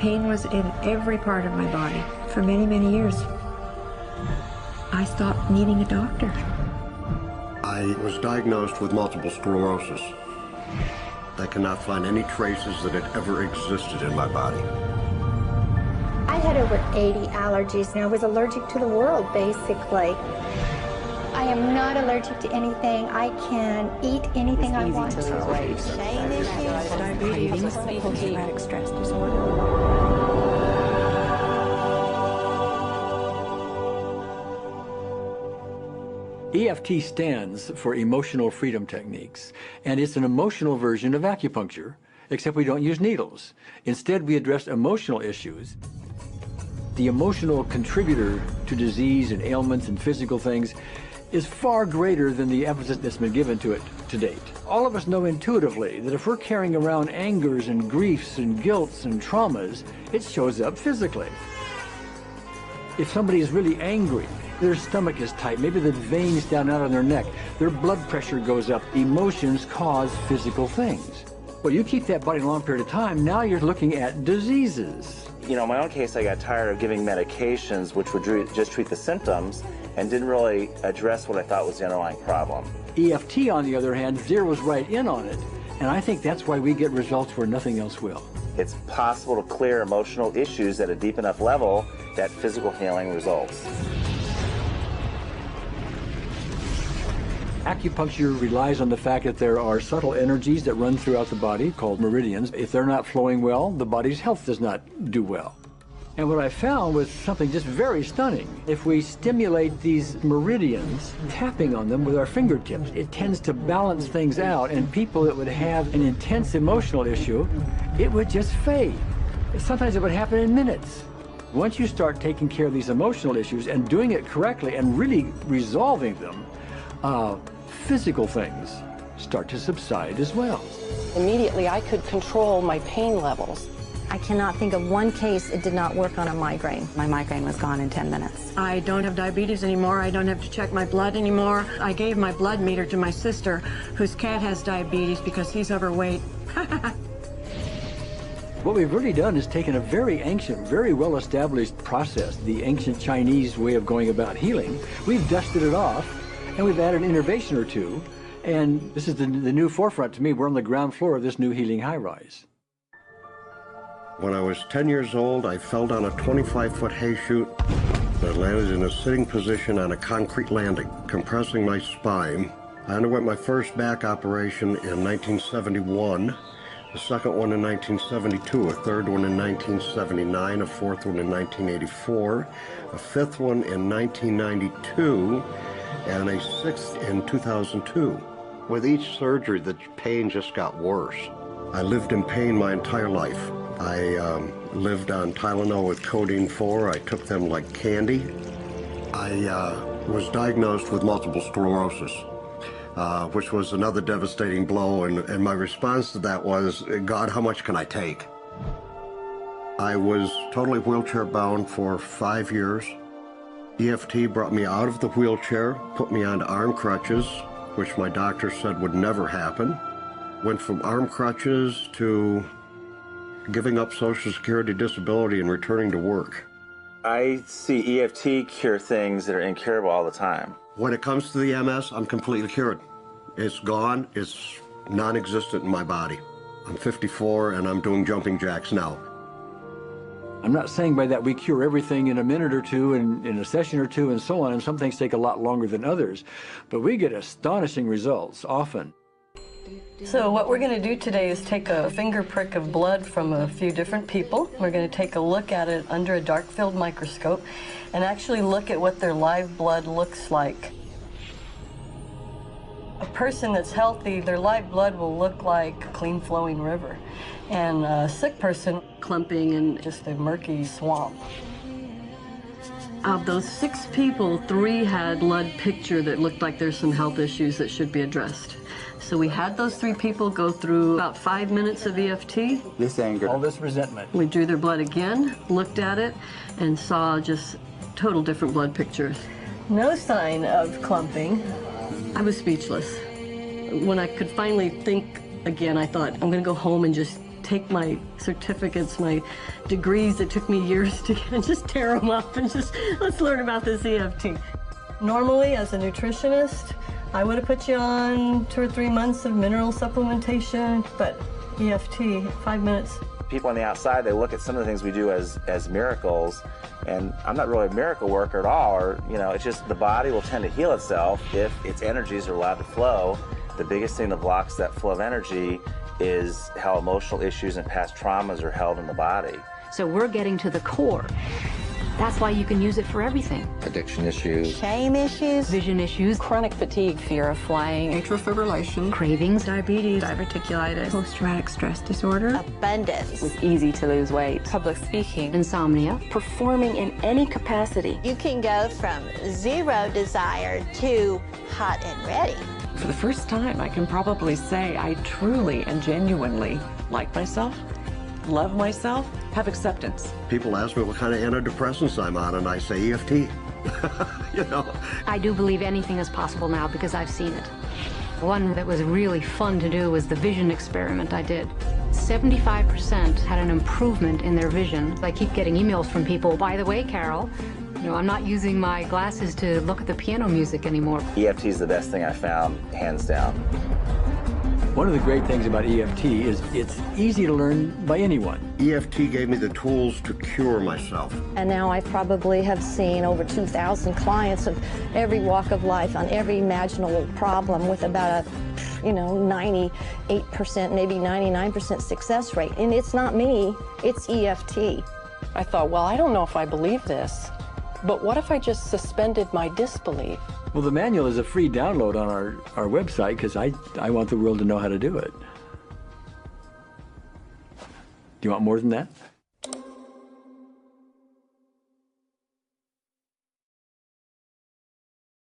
pain was in every part of my body for many, many years. I stopped needing a doctor. I was diagnosed with multiple sclerosis. I cannot find any traces that it ever existed in my body. I had over 80 allergies, and I was allergic to the world, basically. I am not allergic to anything. I can eat anything I want to. Diabetes, post-traumatic stress disorder. EFT stands for Emotional Freedom Techniques, and it's an emotional version of acupuncture, except we don't use needles. Instead, we address emotional issues. The emotional contributor to disease and ailments and physical things is far greater than the emphasis that's been given to it to date. All of us know intuitively that if we're carrying around angers and griefs and guilts and traumas, it shows up physically. If somebody is really angry, their stomach is tight, maybe the veins down out on their neck, their blood pressure goes up. Emotions cause physical things. Well, you keep that body a long period of time, now you're looking at diseases. You know, in my own case, I got tired of giving medications which would just treat the symptoms and didn't really address what I thought was the underlying problem. EFT, on the other hand, zeroes right in on it, and I think that's why we get results where nothing else will. It's possible to clear emotional issues at a deep enough level that physical healing results. Acupuncture relies on the fact that there are subtle energies that run throughout the body called meridians. If they're not flowing well, the body's health does not do well. And what I found was something just very stunning. If we stimulate these meridians, tapping on them with our fingertips, it tends to balance things out, and people that would have an intense emotional issue, it would just fade. Sometimes it would happen in minutes. Once you start taking care of these emotional issues and doing it correctly and really resolving them, physical things start to subside as well. Immediately, I could control my pain levels. I cannot think of one case it did not work on a migraine. My migraine was gone in 10 minutes. I don't have diabetes anymore. I don't have to check my blood anymore. I gave my blood meter to my sister, whose cat has diabetes because he's overweight. What we've really done is taken a very ancient, very well-established process, the ancient Chinese way of going about healing. We've dusted it off, and we've added an innovation or two, and this is the new forefront to me. We're on the ground floor of this new healing high-rise. When I was 10 years old, I fell down a 25-foot hay chute that landed in a sitting position on a concrete landing, compressing my spine. I underwent my first back operation in 1971, a second one in 1972, a third one in 1979, a fourth one in 1984, a fifth one in 1992, and a sixth in 2002. With each surgery, the pain just got worse. I lived in pain my entire life. I lived on Tylenol with codeine 4. I took them like candy. I was diagnosed with multiple sclerosis, which was another devastating blow, and my response to that was, God, how much can I take? I was totally wheelchair bound for 5 years. EFT brought me out of the wheelchair, put me onto arm crutches, which my doctor said would never happen. Went from arm crutches to giving up Social Security disability and returning to work. I see EFT cure things that are incurable all the time. When it comes to the MS, I'm completely cured. It's gone. It's non-existent in my body. I'm 54 and I'm doing jumping jacks now. I'm not saying by that we cure everything in a minute or two, and in a session or two, and so on, and some things take a lot longer than others, but we get astonishing results often. So what we're going to do today is take a finger prick of blood from a few different people. We're going to take a look at it under a dark field microscope and actually look at what their live blood looks like. A person that's healthy, their live blood will look like a clean flowing river, and a sick person clumping in just a murky swamp. Of those 6 people, 3 had blood picture that looked like there's some health issues that should be addressed. So we had those 3 people go through about 5 minutes of EFT. This anger, all this resentment. We drew their blood again, looked at it, and saw just total different blood pictures. No sign of clumping. I was speechless. When I could finally think again, I thought, I'm going to go home and just take my certificates, my degrees that took me years to get, and just tear them up and just, let's learn about this EFT. Normally, as a nutritionist, I would have put you on 2 or 3 months of mineral supplementation, but EFT, 5 minutes. People on the outside, they look at some of the things we do as miracles, and I'm not really a miracle worker at all, or, you know, it's just the body will tend to heal itself if its energies are allowed to flow. The biggest thing that blocks that flow of energy is how emotional issues and past traumas are held in the body. So we're getting to the core. That's why you can use it for everything. Addiction issues. Shame issues. Vision issues. Chronic fatigue, fear of flying, atrial fibrillation, Cravings. Diabetes, diverticulitis, post-traumatic stress disorder. Abundance. was easy to lose weight. Public speaking. Insomnia. Performing in any capacity. You can go from zero desire to hot and ready. For the first time, I can probably say I truly and genuinely like myself, love myself, have acceptance. People ask me what kind of antidepressants I'm on, and I say EFT. You know. I do believe anything is possible now because I've seen it. One that was really fun to do was the vision experiment I did. 75% had an improvement in their vision. I keep getting emails from people, by the way, Carol, you know, I'm not using my glasses to look at the piano music anymore. EFT is the best thing I found, hands down. One of the great things about EFT is it's easy to learn by anyone. EFT gave me the tools to cure myself. And now I probably have seen over 2,000 clients of every walk of life on every imaginable problem with about a, 98%, maybe 99% success rate. And it's not me, it's EFT. I thought, well, I don't know if I believe this, but what if I just suspended my disbelief? Well, the manual is a free download on our website because I want the world to know how to do it. Do you want more than that?